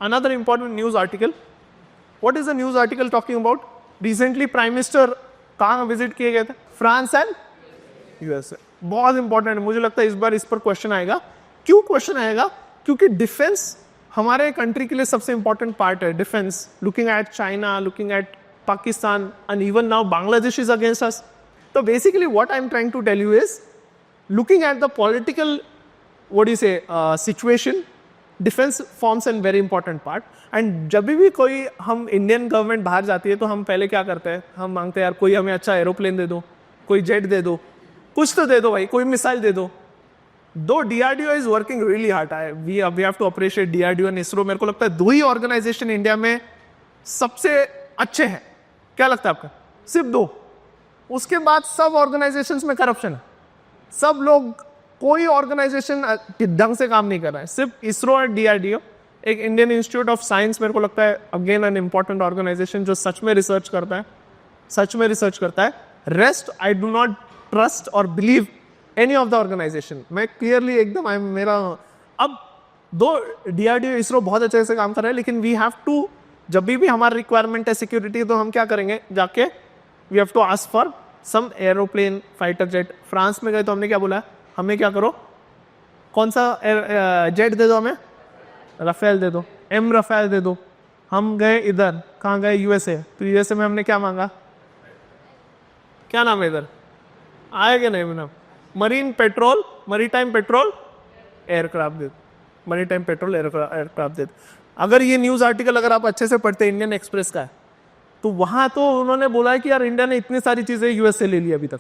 Another important news article. What is the news article talking about? Recently Prime Minister कहाँ visit किए गए थे? France and USA. बहुत important है, मुझे लगता है इस बार इस पर क्वेश्चन आएगा. क्यों क्वेश्चन आएगा? क्योंकि डिफेंस हमारे कंट्री के लिए सबसे इंपॉर्टेंट पार्ट है. Defence, looking at China, looking at Pakistan and even now Bangladesh is against us. तो basically what I am trying to tell you is looking at the political what you say situation, defence forms an very important part. And जब भी कोई हम Indian government बाहर जाती है तो हम पहले क्या करते हैं? हम मांगते हैं यार कोई हमें अच्छा एरोप्लेन दे दो, कोई जेट दे दो, कुछ तो दे दो भाई, कोई मिसाइल दे दो. दो DRDO is working really hard. We have to appreciate DRDO and ISRO. मेरे को लगता है दो ही ऑर्गेनाइजेशन इंडिया में सबसे अच्छे हैं. क्या लगता है आपका? सिर्फ दो. उसके बाद सब ऑर्गेनाइजेशंस में करप्शन है. सब लोग, कोई ऑर्गेनाइजेशन ढंग से काम नहीं कर रहा है. सिर्फ इसरो और DRDO. एक इंडियन इंस्टीट्यूट ऑफ साइंस मेरे को लगता है अगेन एन इंपॉर्टेंट ऑर्गेनाइजेशन जो सच में रिसर्च करता है. Rest I do not trust or believe any of the organisation. मैं क्लियरली एकदम मेरा अब दो DRDO इसरो बहुत अच्छे से काम कर रहे हैं, लेकिन वी हैव टू, जब भी हमारा रिक्वायरमेंट है सिक्योरिटी, तो हम क्या करेंगे? जाके we have to ask for some aeroplane, fighter jet. France में गए तो हमने क्या बोला? हमें क्या करो, कौन सा जेट दे दो, हमें राफेल दे दो, M राफेल दे दो. हम गए इधर, कहाँ गए? USA. तो USA में हमने क्या मांगा? क्या नाम है इधर? आएगा नहीं नाम? मरीटाइम पेट्रोल एयरक्राफ्ट दे दो. मरीटाइम पेट्रोल एयरक्राफ्ट दे दो. अगर ये न्यूज़ आर्टिकल अगर आप अच्छे से पढ़ते, इंडियन एक्सप्रेस का है, तो वहाँ तो उन्होंने बोला है कि यार इंडिया ने इतनी सारी चीज़ें US से ले ली अभी तक.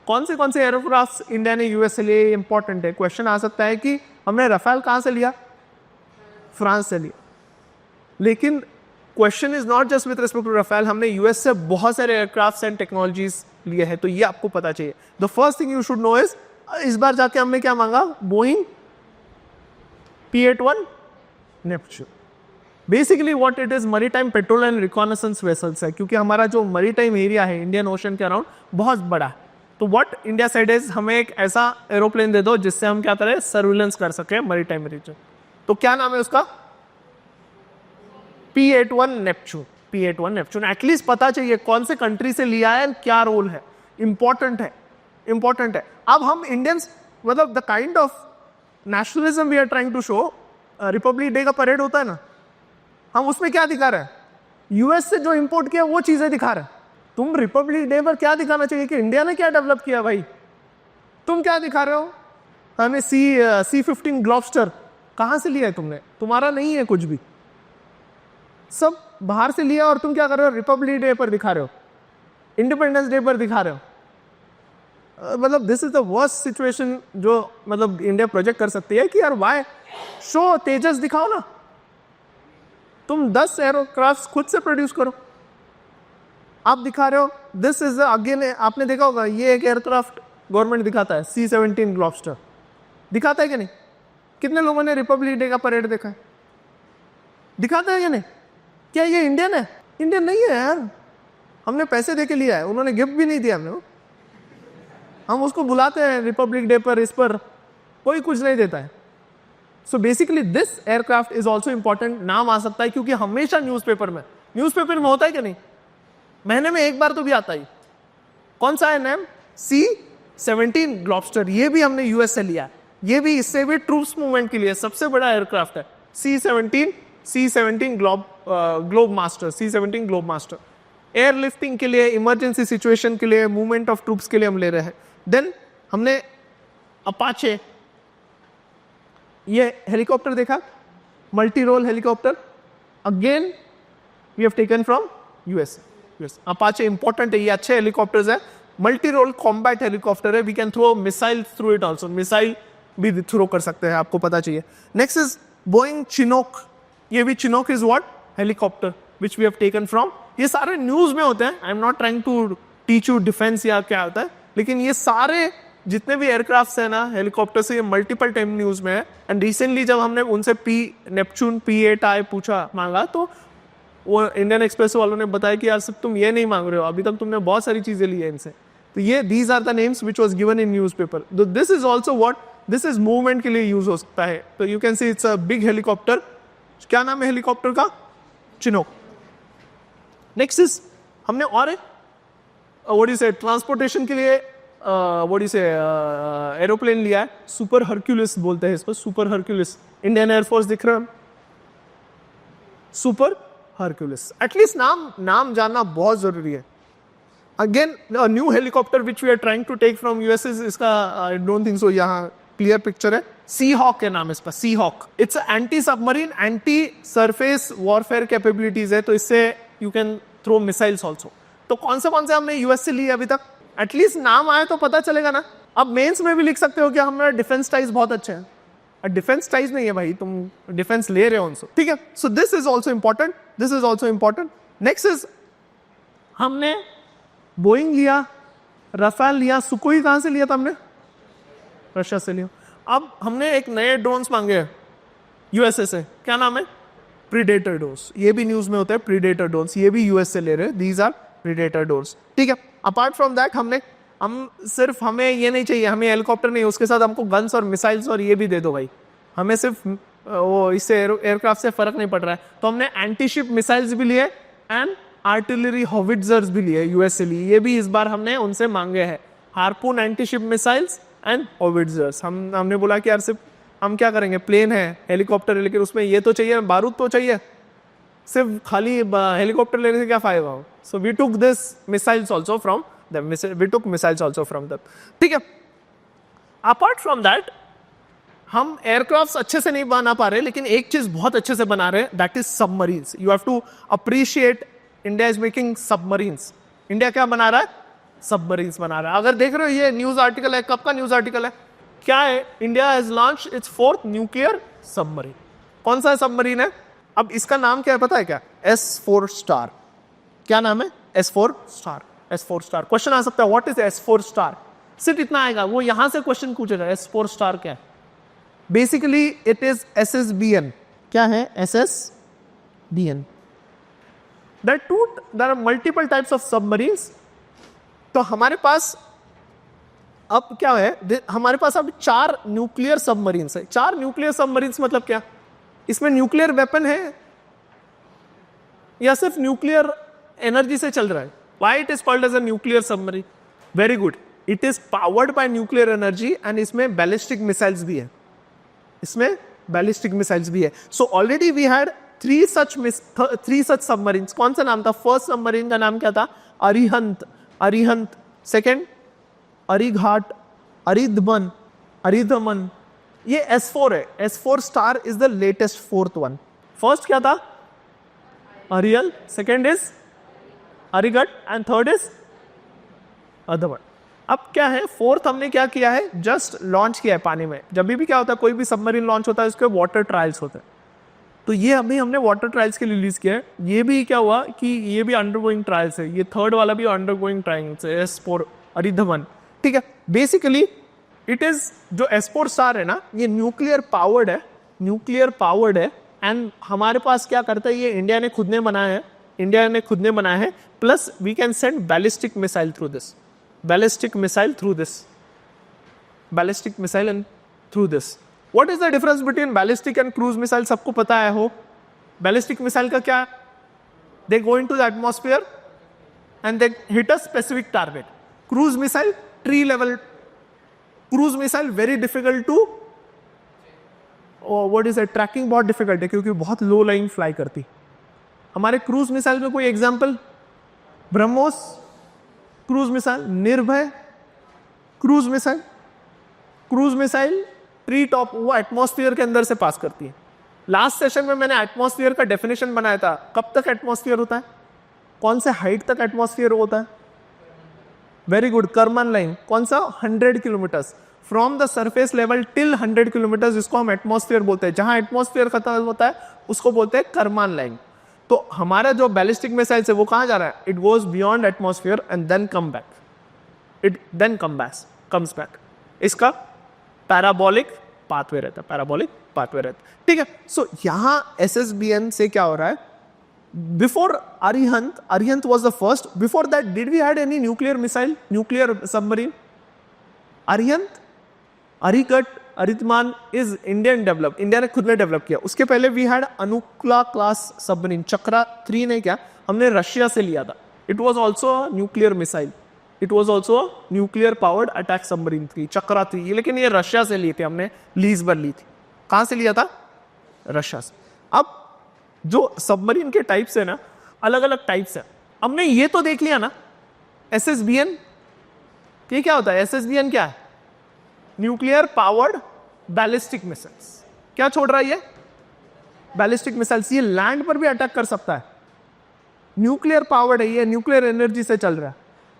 कौन से एयरक्राफ्ट इंडिया ने US से लिए? इंपॉर्टेंट है. क्वेश्चन आ सकता है कि हमने राफेल कहाँ से लिया? फ्रांस से लिया. लेकिन question is not just with respect to Rafale. हमने US से बहुत सारे एयरक्राफ्ट एंड टेक्नोलॉजीज लिए हैं, तो ये आपको पता चाहिए. The first thing you should know is, इस बार जाके हमने क्या मांगा? Boeing P-81 Neptune. Basically what it is, maritime petrol and reconnaissance vessels है, क्योंकि हमारा जो मरीटाइम एरिया है इंडियन ओशन के अराउंड बहुत बड़ा है. तो व्हाट इंडिया साइड इज, हमें एक ऐसा एरोप्लेन दे दो जिससे हम क्या करें? सर्विलेंस कर सके मरीटाइम रीजन. तो क्या नाम है उसका? P-81 Neptune. एटलीस्ट पता चाहिए कौन से कंट्री से लिया है, क्या रोल है. इंपॉर्टेंट है. अब हम इंडियंस, मतलब the kind of nationalism we are trying to show. Republic Day का परेड होता है ना, हम उसमें क्या दिखा रहे हैं? US से जो इंपोर्ट किया वो चीजें दिखा रहे हैं. तुम रिपब्लिक डे पर क्या दिखाना चाहिए कि इंडिया ने क्या डेवलप किया भाई? तुम क्या दिखा रहे हो? हमें C-15 ग्लॉबस्टर कहाँ से लिया है तुमने? तुम्हारा नहीं है कुछ भी, सब बाहर से लिया. और तुम क्या कर रहे हो? रिपब्लिक डे पर दिखा रहे हो, इंडिपेंडेंस डे पर दिखा रहे हो. मतलब this is the worst situation जो मतलब इंडिया प्रोजेक्ट कर सकती है कि यार वाई शो तेजस दिखाओ ना. तुम 10 एयरक्राफ्ट खुद से प्रोड्यूस करो. आप दिखा रहे हो दिस इज अगेन, आपने देखा होगा ये एक एयरक्राफ्ट गवर्नमेंट दिखाता है, C-17 ग्लॉबस्टर दिखाता है कि नहीं? कितने लोगों ने रिपब्लिक डे का परेड देखा है? दिखाता है या नहीं? क्या ये इंडियन है? इंडियन नहीं है यार. हमने पैसे दे के लिया है, उन्होंने गिफ्ट भी नहीं दिया हमने. हम उसको बुलाते हैं रिपब्लिक डे पर, इस पर कोई कुछ नहीं देता है. So basically this aircraft is also important. नाम आ सकता है क्योंकि हमेशा न्यूज़पेपर में होता है कि नहीं? महीने में एक बार तो भी आता ही. कौन सा है नाम? C-17 ग्लॉबस्टर. ये भी हमने US से लिया है. ये भी, इससे भी ट्रूप्स मूवमेंट के लिए सबसे बड़ा एयरक्राफ्ट है. C-17 globe master. एयरलिफ्टिंग के लिए, इमरजेंसी सिचुएशन के लिए, मूवमेंट ऑफ ट्रूप्स के लिए हम ले रहे हैं. देन हमने अपाचे, ये हेलीकॉप्टर देखा, multi role helicopter. Again we have taken from US. Apache important है, ये अच्छे हेलीकॉप्टर्स है. मल्टी रोल कॉम्बैट हेलीकॉप्टर है. We can throw missile through it also. Missile भी थ्रो कर सकते हैं, आपको पता चाहिए. Next is Boeing Chinook. ये भी Chinook is what? Helicopter which we have taken from. ये सारे न्यूज में होते हैं. I am not trying to teach you defence या क्या होता है, लेकिन ये सारे जितने भी एयरक्राफ्ट है ना हेलीकॉप्टर से, ये मल्टीपल टाइम न्यूज में है. एंड रिसेंटली जब हमने उनसे नेपच्यून P-8I पूछा, मांगा, तो वो इंडियन एक्सप्रेस वालों ने बताया कि यार सिर्फ तुम ये नहीं मांग रहे हो, अभी तक तुमने बहुत सारी चीजें ली है इनसे. तो ये these are the names which was given in newspaper. This is also what, this is movement के लिए यूज हो सकता है. तो you can see it's a big helicopter क्या नाम है हेलीकॉप्टर का? चिनोक. नेक्स्ट इज हमने और व्हाट इज ट्रांसपोर्टेशन के लिए व्हाट इज एरोप्लेन लिया है, सुपर हरक्यूलिस बोलते हैं इसको, सुपर हरक्यूलिस. इंडियन एयरफोर्स दिख रहा है, सुपर हरक्यूलिस. एटलीस्ट नाम जानना बहुत जरूरी है. Again new helicopter which we are trying to take from US, इसका आई डोंट थिंक सो यहाँ क्लियर पिक्चर है. सी हॉक के नाम है इसका, Sea Hawk. It's anti submarine anti surface warfare capabilities है, तो इससे you can throw missiles also. तो कौन से हमने यूएस से लिए अभी तक? एटलीस्ट नाम आए तो पता चलेगा ना. अब मेंस में भी लिख सकते हो कि हमारा डिफेंस टाइज बहुत अच्छे हैं. डिफेंस टाइज नहीं है भाई, तुम डिफेंस ले रहे हो उनसे, ठीक है. So this is also important, this is also important. Next is हमने बोइंग लिया, रफाल लिया. सुकोई कहां से लिया था हमने? रशिया से लिया. अब हमने एक नए ड्रोन्स मांगे हैं यूएसए से, क्या नाम है? Predator drones. ये भी न्यूज में होता है प्रीडेटर ड्रोन्स, ये भी यूएस से ले रहे हैं. दीज आर प्रीडेटर ड्रोन्स, ठीक है. अपार्ट फ्रॉम दैट हमें ये नहीं चाहिए, हमें हेलीकॉप्टर नहीं, उसके साथ हमको गन्स और मिसाइल्स और ये भी दे दो भाई. हमें सिर्फ वो इससे एयरक्राफ्ट से फर्क नहीं पड़ रहा है. तो हमने एंटीशिप मिसाइल्स भी लिए एंड आर्टिलरी हॉविट्जर्स भी लिए, यूएस से लिए. ये भी इस बार हमने उनसे मांगे हैं, हार्पून एंटीशिप मिसाइल्स एंड हॉविट्जर्स. हमने बोला कि यार सिर्फ हम क्या करेंगे, प्लेन है, हेलीकॉप्टर है, लेकिन उसमें ये तो चाहिए, बारूद तो चाहिए. सिर्फ खाली हेलीकॉप्टर लेने से क्या फायदा हो. So we took this missiles also from them, we took missiles also from them, ठीक है. अपार्ट फ्रॉम दैट हम एयरक्राफ्ट अच्छे से नहीं बना पा रहे, लेकिन एक चीज बहुत अच्छे से बना रहे, that is submarines. You have to appreciate India is making submarines. India क्या बना रहा है? सबमरीन्स बना रहा है. अगर देख रहे हो ये न्यूज आर्टिकल है, कब का न्यूज आर्टिकल है? क्या है? India has launched it's 4th nuclear submarine. कौन सा सबमरीन है? अब इसका नाम क्या है पता है क्या? S4 star. क्या नाम है? S4 star. S4 star. Question आ सकता है व्हाट इज S4 स्टार. सिर्फ इतना आएगा, वो यहां से क्वेश्चन पूछेगा S4 स्टार क्या है. Basically it is SSBN. क्या है? SSBN. There are multiple types of submarines. तो हमारे पास अब क्या है, हमारे पास अब 4 न्यूक्लियर सबमरीन्स है. 4 न्यूक्लियर सबमरीन्स मतलब क्या? इसमें न्यूक्लियर वेपन है या सिर्फ न्यूक्लियर एनर्जी से चल रहा है? Why it is called as a nuclear submarine? Very good. It is powered by nuclear energy and इसमें ballistic missiles भी है. इसमें ballistic missiles भी है. So already we had 3 such submarines. कौन सा नाम था? First submarine का नाम क्या था? अरिहंत. Second अरिघाट, अरिधमन. ये S4 है. S4 star is the latest 4th one. First क्या था? अरियल. Second is Arighaat and third is अदरवन. अब क्या है, 4th हमने क्या किया है? जस्ट लॉन्च किया है पानी में. जब भी क्या होता है, कोई भी सबमरीन लॉन्च होता है, उसके वाटर ट्रायल्स होते हैं. तो ये अभी हमने वाटर ट्रायल्स के लिए रिलीज किया है. ये भी क्या हुआ कि ये भी अंडरगोइंग ट्रायल्स है. ये 3rd वाला भी अंडरगोइंग ट्रायल्स है, S4 अरिधमन, ठीक है. बेसिकली इट इज जो S4 स्टार है ना, ये न्यूक्लियर पावर्ड है. एंड हमारे पास क्या करता है, ये इंडिया ने खुद ने बनाया है. Plus we can send ballistic missile through this. What is the difference between ballistic and cruise missile? सबको पता है हो. बैलिस्टिक मिसाइल का क्या? They go into the atmosphere and they hit a specific target. Cruise missile tree level. Cruise missile very difficult to what is tracking बहुत difficult है, क्योंकि बहुत लो लाइन फ्लाई करती. हमारे क्रूज मिसाइल में कोई एग्जाम्पल? ब्रह्मोस क्रूज मिसाइल, निर्भय cruise missile tree top, वो एटमॉस्फेयर के अंदर से पास करती है. लास्ट सेशन में मैंने एटमॉस्फेयर का डेफिनेशन बनाया था. कब तक एटमॉस्फेयर होता है? कौन से हाइट तक एटमॉस्फेयर होता है? Very good, Karman line. कौन सा? 100 kilometres. From the surface level till 100 kilometres, जिसको हम एटमॉस्फेयर बोलते हैं. जहां एटमॉस्फेयर खत्म होता है उसको बोलते हैं करमान लाइन. तो हमारा जो बैलिस्टिक मिसाइल है वो कहां जा रहा है? It goes beyond atmosphere and then comes back. इसका पैराबोलिक पाथवे रहता है. ठीक है. सो यहां SSBN से क्या हो रहा है? Before Arihant was the first. Before that did we had any nuclear submarine? Arihant, Arighaat, Aridhaman is Indian develop, India ने खुद ने डेवलप किया। उसके पहले we had Akula class submarine, Chakra 3 ने क्या हमने रशिया से लिया था। It was also nuclear missile, it was also nuclear powered attack submarine 3, Chakra 3, लेकिन ये रशिया से लिए थे हमने, लीज पर ली थी। कहाँ से लिया था? रशिया से। अब जो सबमरीन के टाइप्स है ना, अलग अलग टाइप्स है। हमने ये तो देख लिया ना SSBN, ये क्या होता है? SSBN क्या है? Nuclear powered ballistic missiles. क्या छोड़ रहा है ये? Ballistic missiles. ये लैंड पर भी अटैक कर सकता है, न्यूक्लियर पावर्ड है, ये न्यूक्लियर एनर्जी से चल रहा है।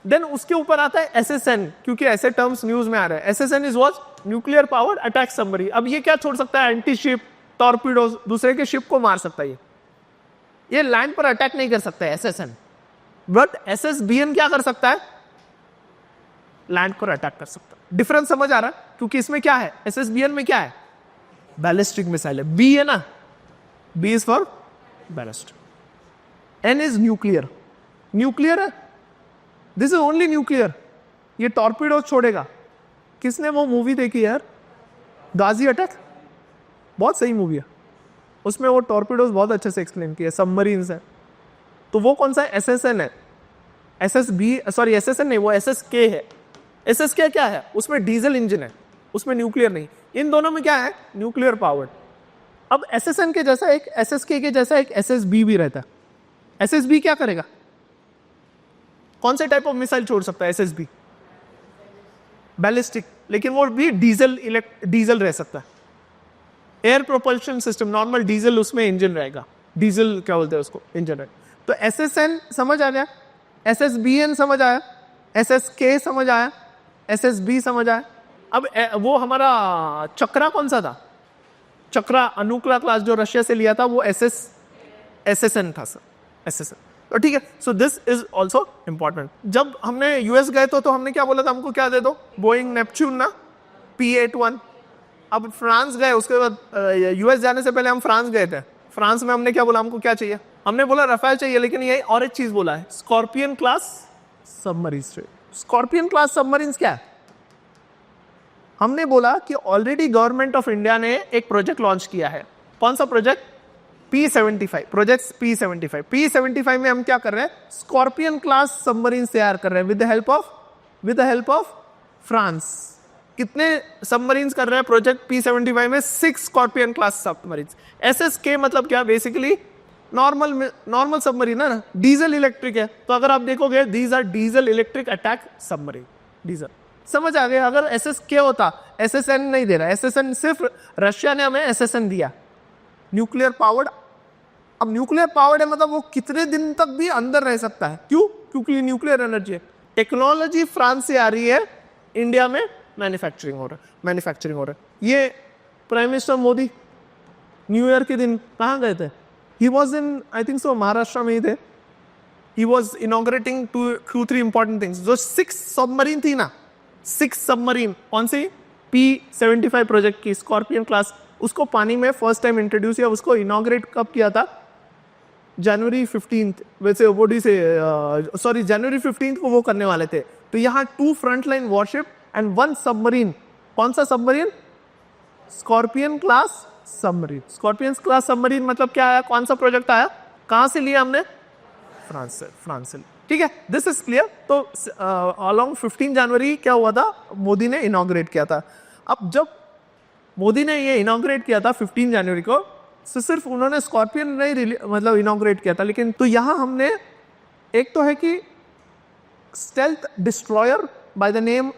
देन उसके ऊपर आता है SSN, क्योंकि ऐसे टर्म्स न्यूज में आ रहे हैं। SSN is was nuclear powered attack submarine. अब ये क्या छोड़ सकता है? एंटी शिप, टॉर्पीडोज, दूसरे के शिप को मार सकता है। ये लैंड पर अटैक नहीं कर सकता है SSN, बट SSBN क्या कर सकता है? लैंड पर अटैक कर सकता है। डिफरेंस समझ आ रहा है? क्योंकि इसमें क्या है? SSBN में क्या है? बैलिस्टिक मिसाइल है। B है ना, B is for ballistic, N is nuclear, nuclear है, दिस इज ओनली न्यूक्लियर। ये टॉर्पीडो छोड़ेगा। किसने वो मूवी देखी यार, गाजी अटैक? बहुत सही मूवी है, उसमें वो टॉर्पीडोज बहुत अच्छे से एक्सप्लेन किया, सबमरीन्स है। तो वो कौन सा है? SSN है। SSN नहीं, वो SSK है। SSK क्या है? उसमें डीजल इंजन है, उसमें न्यूक्लियर नहीं। इन दोनों में क्या है? Nuclear powered. अब SSN के जैसा एक, SSK के जैसा एक SSB भी रहता है। SSB क्या करेगा? कौन से टाइप ऑफ मिसाइल छोड़ सकता है SSB? बैलिस्टिक, लेकिन वो भी डीजल रह सकता है। Air propulsion system, normal diesel उसमें इंजन रहेगा, डीजल क्या बोलते हैं उसको, इंजन रहेगा। तो SSN समझ आ गया, SSBN समझ आया, SSK समझ आया, SSB समझ आया। अब वो हमारा चक्रा कौन सा था? चक्रा अनुकूला क्लास जो रशिया से लिया था, वो SSN था सर, SSN। तो ठीक है, so this is also important. जब हमने US गए तो हमने क्या बोला था? हमको क्या दे दो? बोइंग नेपच्यून ना, P-81। अब फ्रांस गए, उसके बाद US जाने से पहले हम फ्रांस गए थे। फ्रांस में हमने क्या बोला? हमको क्या चाहिए? हमने बोला रफेल चाहिए, लेकिन ये और एक चीज बोला है, scorpion class submarine. Scorpion class submarine क्या है? हमने बोला कि ऑलरेडी गवर्नमेंट ऑफ इंडिया ने एक प्रोजेक्ट लॉन्च किया है। कौन सा project? P-75, project P-75। P-75 में हम क्या कर रहे हैं? स्कॉर्पियन क्लास सबमरीन तैयार कर रहे हैं with the help of France. कितने सबमरीन्स कर रहे हैं प्रोजेक्ट P-75 में? 6 स्कॉर्पियन क्लास सबमरीन्स। SSK मतलब क्या? बेसिकली नॉर्मल सबमरीन है ना, डीजल इलेक्ट्रिक है। तो अगर आप देखोगे, these are diesel electric attack submarine, diesel. समझ आ गया? अगर SSK होता, SSN नहीं दे रहा, SSN सिर्फ रशिया ने हमें SSN दिया, न्यूक्लियर पावर्ड। अब न्यूक्लियर पावर्ड है मतलब वो कितने दिन तक भी अंदर रह सकता है। क्यों? क्योंकि न्यूक्लियर एनर्जी है। टेक्नोलॉजी फ्रांस से आ रही है, इंडिया में मैन्युफैक्चरिंग हो रहा है। ये prime minister Modi new year के दिन कहाँ गए थे? He was in, I think so, Maharashtra में ही थे। He was inaugurating 2-3 important things. जो 6 सबमरीन थी ना, 6 सबमरीन, कौन सी? P-75 प्रोजेक्ट की स्कॉर्पियन क्लास, उसको पानी में फर्स्ट टाइम इंट्रोड्यूस किया। उसको इनॉग्रेट कब किया था? जनवरी 15, वैसे बॉडी से सॉरी जनवरी 15 को वो करने वाले थे। तो यहाँ 2 फ्रंटलाइन वॉरशिप एंड 1 सबमरीन। कौन सा submarine? Scorpion class submarine. Scorpion class submarine मतलब क्या आया? कौन सा प्रोजेक्ट आया? कहाँ से लिया हमने? फ्रांस से। ठीक है, दिस इज क्लियर। तो अलोंग 15 जनवरी क्या हुआ था? मोदी ने इनॉग्रेट किया था। अब जब मोदी ने ये इनॉग्रेट किया था 15 जनवरी को, तो सिर्फ उन्होंने स्कॉर्पियन नहीं मतलब इनॉग्रेट किया था, लेकिन तो यहाँ हमने एक तो है कि stealth destroyer by the name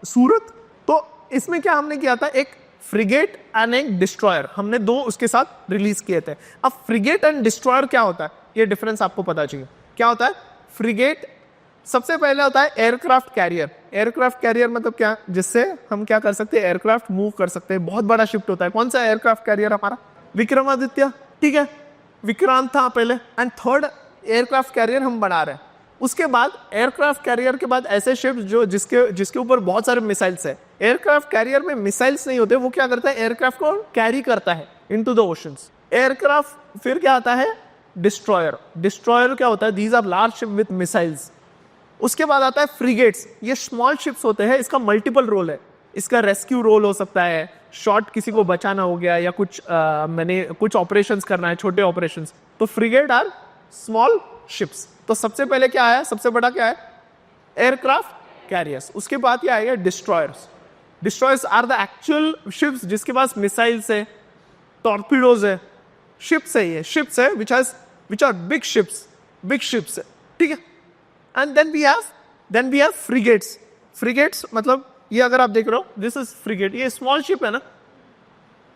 Surat. तो इसमें क्या हमने किया था? एक फ्रिगेट एंड एक डिस्ट्रॉयर, हमने 2 उसके साथ रिलीज किए थे। अब फ्रिगेट एंड डिस्ट्रॉयर क्या होता है, ये डिफरेंस आपको पता चाहिए। क्या होता है? फ्रिगेट सबसे पहले होता है एयरक्राफ्ट कैरियर। एयरक्राफ्ट कैरियर मतलब क्या? जिससे हम क्या कर सकते हैं? एयरक्राफ्ट मूव कर सकते हैं, बहुत बड़ा शिफ्ट होता है। कौन सा एयरक्राफ्ट कैरियर हमारा? विक्रमादित्य, ठीक है, विक्रांत था पहले। एंड 3rd एयरक्राफ्ट कैरियर हम बना रहे हैं। उसके बाद एयरक्राफ्ट कैरियर के बाद ऐसे शिप्स जो जिसके ऊपर बहुत सारे मिसाइल्स है। एयरक्राफ्ट कैरियर में मिसाइल्स नहीं होते, वो क्या करता है? एयरक्राफ्ट को कैरी करता है इनटू द ओशंस। एयरक्राफ्ट फिर क्या आता है? डिस्ट्रॉयर। डिस्ट्रॉयर क्या होता है? These are large ship with missiles. उसके बाद आता है फ्रिगेट्स। ये स्मॉल शिप्स होते हैं, इसका मल्टीपल रोल है। इसका रेस्क्यू रोल हो सकता है, शॉर्ट किसी को बचाना हो गया या कुछ मैंने कुछ ऑपरेशंस करना है, छोटे ऑपरेशंस, तो फ्रिगेट आर स्मॉल शिप्स। तो सबसे पहले क्या आया, सबसे बड़ा क्या है, एयरक्राफ्ट कैरियर्स। उसके बाद क्या आएगा, destroyers. Destroyers are the actual ships जिसके पास मिसाइल्स है, टॉर्पीडोज है, शिप्स है, ये शिप्स है विच आर बिग शिप्स है, ठीक है। And then we have frigates. Frigates मतलब ये अगर आप देख रहे हो, दिस इज फ्रिगेट, ये स्मॉल शिप है ना,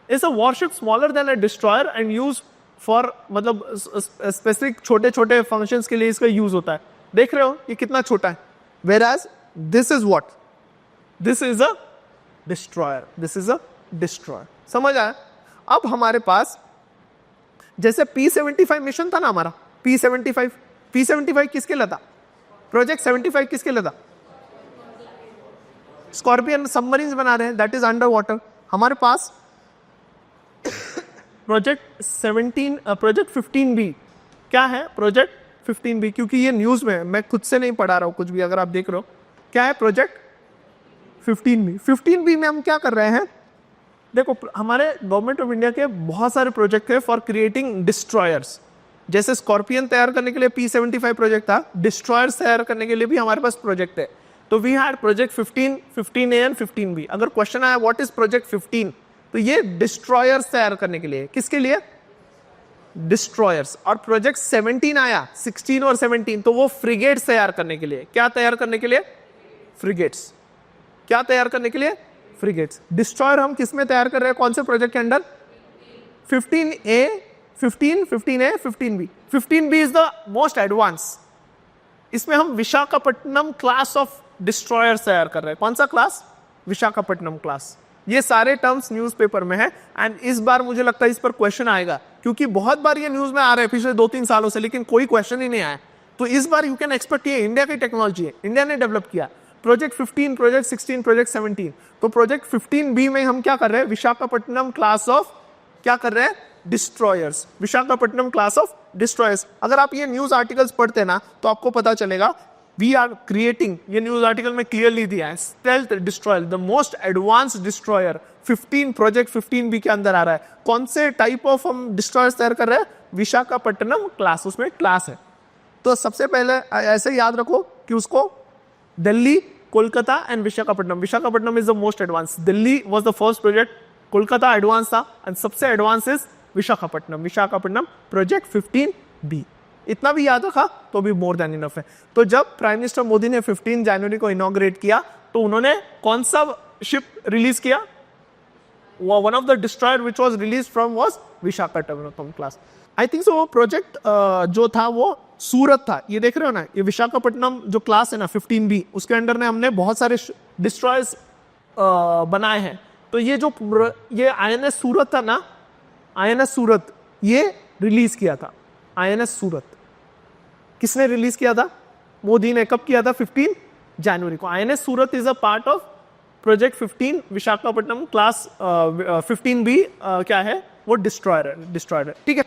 it's a warship smaller than a destroyer and use for, मतलब स्पेसिफिक छोटे छोटे फंक्शंस के लिए इसका यूज होता है। देख रहे हो ये कितना छोटा है, whereas this is what, this is a destroyer, this is a destroyer. समझ आया? अब हमारे पास जैसे P-75 मिशन था ना हमारा, P-75 किसके लिए था, प्रोजेक्ट 75 किसके लिए था, स्कॉर्पियन सबमरीन्स बना रहे हैं, दैट इज अंडर वाटर। हमारे पास प्रोजेक्ट 15B क्या है, प्रोजेक्ट 15B, क्योंकि ये न्यूज में, मैं खुद से नहीं पढ़ा रहा हूं कुछ भी, अगर आप देख रहे हो क्या है प्रोजेक्ट 15B। 15B में हम क्या कर रहे हैं, देखो हमारे गवर्नमेंट ऑफ इंडिया के बहुत सारे प्रोजेक्ट है फॉर क्रिएटिंग डिस्ट्रॉयर्स। जैसे स्कॉर्पियन तैयार करने के लिए P-75 प्रोजेक्ट था, डिस्ट्रॉयर्स तैयार करने के लिए भी हमारे पास प्रोजेक्ट है। तो we had project 15, 15A and 15B। अगर क्वेश्चन आया व्हाट इज प्रोजेक्ट 15, तो ये डिस्ट्रॉयर्स तैयार करने के लिए, किसके लिए, डिस्ट्रॉयर्स। और प्रोजेक्ट 17 आया, 16 और 17, तो वो फ्रिगेट्स तैयार करने के लिए, क्या तैयार करने के लिए, फ्रिगेट्स। क्या तैयार करने के लिए, फ्रिगेट्स। डिस्ट्रॉयर हम किस में तैयार कर रहे हैं, कौन से प्रोजेक्ट के under, 15A, 15A, 15B। 15B is the most advance. इसमें हम विशाखापट्टनम क्लास ऑफ डिस्ट्रॉयर्स तैयार कर रहे हैं। कौन सा क्लास, विशाखापट्टनम क्लास। ये सारे टर्म्स न्यूज़पेपर में है एंड इस बार मुझे लगता है इस पर क्वेश्चन आएगा, क्योंकि बहुत बार ये न्यूज में आ रहे हैं पिछले 2-3 सालों से, लेकिन कोई क्वेश्चन ही नहीं आया। तो इस बार यू कैन एक्सपेक्ट, ये इंडिया की टेक्नोलॉजी है, इंडिया ने डेवलप किया। Project 15, project 16, project 17। तो प्रोजेक्ट 15B में हम क्या कर रहे हैं, विशाखापट्टनम क्लास ऑफ, क्या कर रहे हैं, destroyers, Visakhapatnam class of destroyers. अगर आप ये न्यूज आर्टिकल्स पढ़ते ना तो आपको पता चलेगा वी आर क्रिएटिंग, ये न्यूज आर्टिकल में क्लियरली दिया है, stealth destroyer, the most advance destroyer. 15 project 15B के अंदर आ रहा है। कौन से टाइप ऑफ हम डिस्ट्रॉयर्स तैयार कर रहे हैं, विशाखापट्टनम क्लास, उसमें क्लास है। तो सबसे पहले ऐसे याद रखो कि उसको Delhi, Kolkata and Visakhapatnam. Visakhapatnam is the most advance, Delhi was the first project, Kolkata advance था एंड सबसे advance is Visakhapatnam. Visakhapatnam project 15B। इतना भी याद रखा तो भी मोर देन इनफ है। तो जब प्राइम मिनिस्टर मोदी ने 15 जनवरी को इनॉग्रेट किया तो उन्होंने कौन सा शिप रिलीज किया, one of the destroyer which was release from was Visakhapatnam class. I think so project जो था वो सूरत था। ये देख रहे हो ना, ये विशाखापट्टनम जो क्लास है ना 15B, उसके अंडर ने हमने बहुत सारे डिस्ट्रॉयर्स बनाए हैं। तो ये जो ये INS सूरत था ना, INS सूरत, ये रिलीज किया था। INS सूरत किसने रिलीज किया था, मोदी ने। कब किया था, 15 जनवरी को। INS Surat is a part of project 15 Visakhapatnam class 15B क्या है, वो डिस्ट्रॉयर है, ठीक है।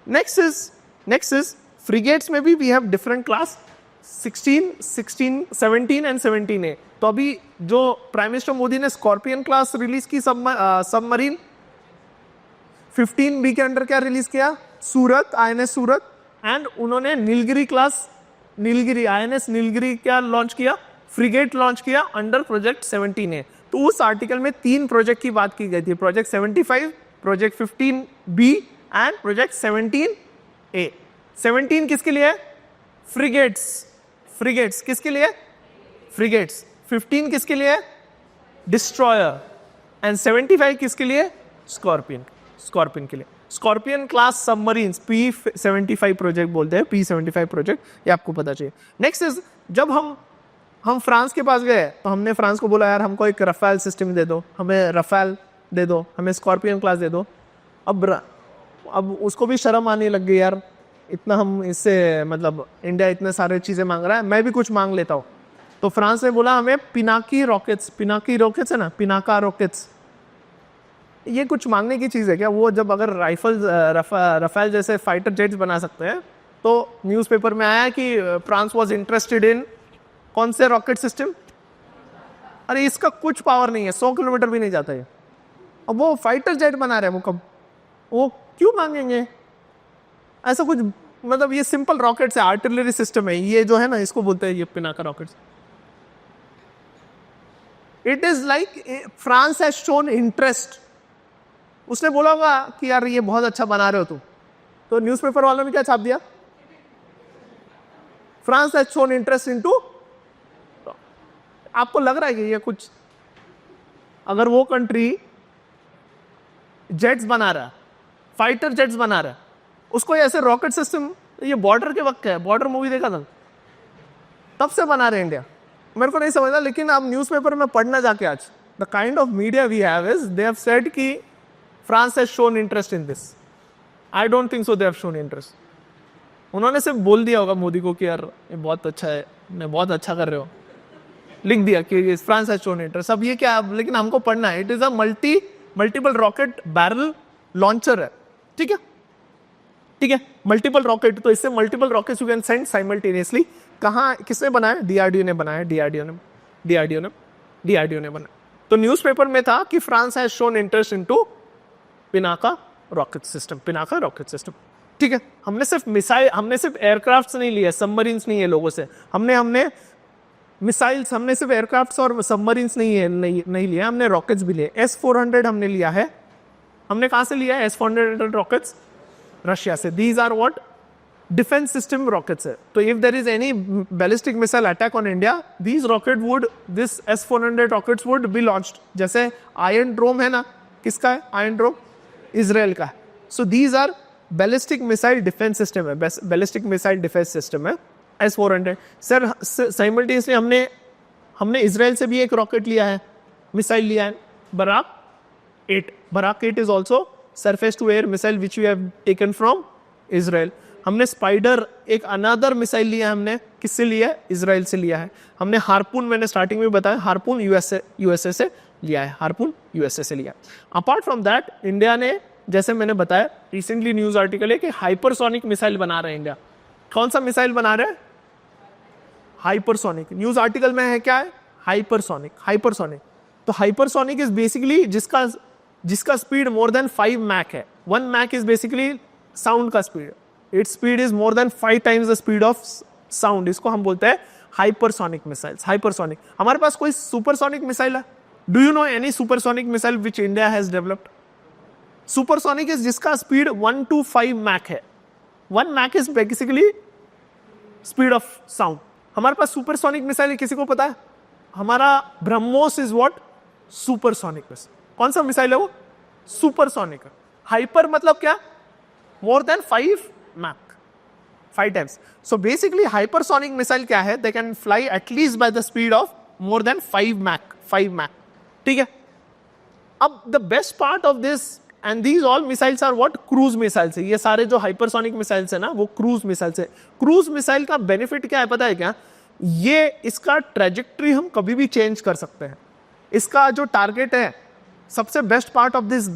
नेक्स्ट इज फ्रिगेट्स में भी we have different class, 16, 17 and 17A। तो अभी जो प्राइम मिनिस्टर मोदी ने स्कॉर्पियन क्लास रिलीज की सबमरीन, 15B के अंडर क्या रिलीज किया, सूरत, INS सूरत। एंड उन्होंने नीलगिरी क्लास, नीलगिरी INS नीलगिरी क्या लॉन्च किया, फ्रिगेट लॉन्च किया अंडर प्रोजेक्ट 17A। तो उस आर्टिकल में 3 प्रोजेक्ट की बात की गई थी, project 75, project 15B and project 17A। 17 किसके लिए, फ्रिगेट्स किसके लिए, फ्रिगेट्स। 15 किसके लिए, डिस्ट्रॉयर। एंड 75 किसके लिए, स्कॉर्पियन के लिए। Scorpion class submarines P-75 project बोलते हैं, P-75 प्रोजेक्ट, ये आपको पता चाहिए। नेक्स्ट इज, जब हम फ्रांस के पास गए तो हमने फ्रांस को बोला यार हमको एक रफेल सिस्टम दे दो, हमें रफेल दे दो, हमें स्कॉर्पियन क्लास दे दो। अब उसको भी शर्म आने लग गई यार, इतना हम इससे, मतलब इंडिया इतने सारे चीज़ें मांग रहा है, मैं भी कुछ मांग लेता हूँ। तो फ्रांस ने बोला हमें पिनाकी रॉकेट्स है ना, पिनाका रॉकेट्स, ये कुछ मांगने की चीज़ है क्या? वो जब अगर रफेल जैसे फाइटर जेट्स बना सकते हैं, तो न्यूज़पेपर में आया कि फ्रांस वाज इंटरेस्टेड इन कौन से रॉकेट सिस्टम, अरे इसका कुछ पावर नहीं है, 100 किलोमीटर भी नहीं जाता है। अब वो फाइटर जेट बना रहे हैं, वो क्यों मांगेंगे ऐसा कुछ? मतलब ये सिंपल रॉकेट्स है, आर्टिलरी सिस्टम है, ये जो है ना इसको बोलते हैं ये Pinaka rockets. It is like France has shown interest. उसने बोला होगा कि यार ये बहुत अच्छा बना रहे हो तुम, तो न्यूज़पेपर वालों ने क्या छाप दिया? France has shown interest into. आपको लग रहा है कि ये कुछ, अगर वो कंट्री जेट्स बना रहा है, फाइटर जेट्स बना रहा है, उसको ऐसे रॉकेट सिस्टम, ये बॉर्डर के वक्त है, बॉर्डर मूवी देखा था तब से बना रहे इंडिया। मेरे को नहीं समझना, लेकिन आप न्यूज़पेपर में पढ़ना जाके आज, the kind of media we have is they have said कि France has shown interest in this. I don't think so they have shown interest. उन्होंने सिर्फ बोल दिया होगा मोदी को कि यार ये बहुत अच्छा है, ने बहुत अच्छा कर रहे हो, लिख दिया कि फ्रांस हैज शोन इंटरेस्ट। अब ये क्या, लेकिन हमको पढ़ना है। It is a multiple rocket barrel launcher है, ठीक है, ठीक है, मल्टीपल रॉकेट, तो इससे multiple rockets you can send simultaneously. कहाँ, किसने बनाया? डीआरडीओ ने बनाया, डीआरडीओ ने बनाया। तो न्यूज़पेपर में था कि France has shown interest into Pinaka rocket system, ठीक है। हमने सिर्फ मिसाइल, हमने सिर्फ एयरक्राफ्ट्स नहीं लिए, सबमरीन्स नहीं है लोगों से, हमने मिसाइल्स, हमने सिर्फ एयरक्राफ्ट्स और सबमरीन्स नहीं लिया, हमने रॉकेट्स भी लिए। S-400 हमने लिया है। हमने कहाँ से लिया है S-400 रॉकेट्स? रशिया से। These are what? Defence system rockets है। तो if there is any ballistic missile attack on India, this S-400 rockets would be launched. जैसे आयरन ड्रोम है ना, किसका है आयरन ड्रोम? इजराइल का है। So these are ballistic missile defence system है, बैलिस्टिक मिसाइल डिफेंस सिस्टम है S-400। Sir simultaneously हमने इजराइल से भी एक रॉकेट लिया है, मिसाइल लिया है, Barak 8। Barak 8 is also surface to air missile which we have taken from Israel. हमने स्पाइडर एक अनदर मिसाइल लिया है, हमने किससे लिया है? इजराइल से लिया है। हमने हार्पून, मैंने स्टार्टिंग में बताया, हार्पून यूएसए से लिया है, हार्पून यूएसए से लिया। अपार्ट फ्रॉम दैट इंडिया ने, जैसे मैंने बताया, रिसेंटली न्यूज आर्टिकल है कि हाइपरसोनिक मिसाइल बना रहे हैं इंडिया। कौन सा मिसाइल बना रहे हैं? हाइपरसोनिक। न्यूज आर्टिकल में है क्या है? हाइपरसोनिक। तो हाइपरसोनिक इज बेसिकली जिसका स्पीड मोर देन 5 मैक है। 1 मैक इज बेसिकली साउंड का speed, its speed is more than 5 times the speed of sound. इसको हम बोलते हैं हाइपरसोनिक मिसाइल्स। हाइपरसोनिक। हमारे पास कोई सुपरसोनिक मिसाइल है? Do you know any supersonic missile which India has developed? Supersonic is जिसका स्पीड 1 to 5 मैक है। 1 Mach is basically speed of sound. हमारे पास सुपरसोनिक मिसाइल है, किसी को पता है? हमारा BrahMos is what? Supersonic missile. कौन सा मिसाइल है वो? सुपरसोनिक। हाइपर मतलब क्या? More than 5 Mach, 5 times. So basically hypersonic missile क्या है? They can fly at least by the speed of more than 5 Mach, ठीक है। अब the best part of this, and these all missiles are what? Cruise missiles है। ये सारे जो hypersonic missiles है ना, वो क्रूज मिसाइल्स है। क्रूज मिसाइल का बेनिफिट क्या है पता है क्या? ये इसका ट्रेजेक्ट्री हम कभी भी चेंज कर सकते हैं। इसका जो टारगेट है, सबसे best part of this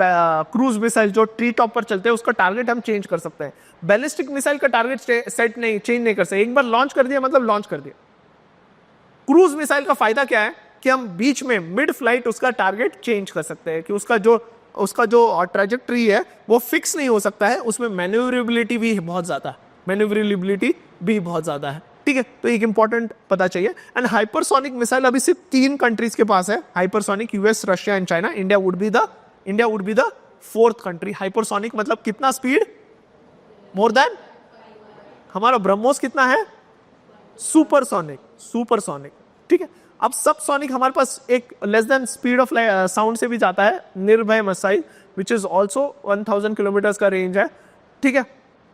cruise missile, जो ट्री टॉप पर चलते हैं, उसका टारगेट हम चेंज कर सकते हैं। बैलिस्टिक मिसाइल का टारगेट चेंज नहीं कर सकते। एक बार लॉन्च कर दिया मतलब लॉन्च कर दिया। क्रूज मिसाइल का फायदा क्या है कि हम बीच में मिड फ्लाइट उसका टारगेट चेंज कर सकते हैं, कि उसका जो ट्रेजेक्ट्री है वो फिक्स नहीं हो सकता है। उसमें मैन्यूवरेबिलिटी भी बहुत ज़्यादा है, ठीक है। तो एक इंपॉर्टेंट पता चाहिए। एंड हाइपरसोनिक मिसाइल अभी सिर्फ 3 कंट्रीज के पास है। Hypersonic, US, Russia and China. India would be the 4th country. Hypersonic मतलब कितना स्पीड? मोर देन, हमारा ब्रह्मोस कितना है? सुपरसोनिक, ठीक है। अब सबसोनिक हमारे पास एक less than speed of sound से भी जाता है, निर्भय missile, which is also 1000 kilometres का रेंज है, ठीक है।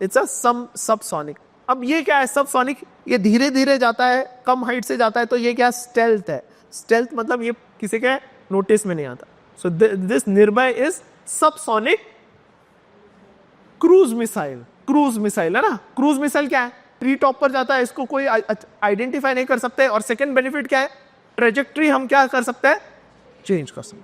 It's a subsonic. अब ये क्या है? सबसोनिक, ये धीरे धीरे जाता है, कम हाइट से जाता है, तो ये क्या? स्टेल्थ है। स्टेल्थ मतलब ये किसी के नोटिस में नहीं आता। सो दिस निर्भय इज सबसोनिक क्रूज मिसाइल है ना। क्रूज मिसाइल क्या है? ट्री टॉप पर जाता है, इसको कोई आइडेंटिफाई नहीं कर सकते। और सेकेंड बेनिफिट क्या है? ट्रेजेक्ट्री हम क्या कर सकते हैं? चेंज कर सकते हैं।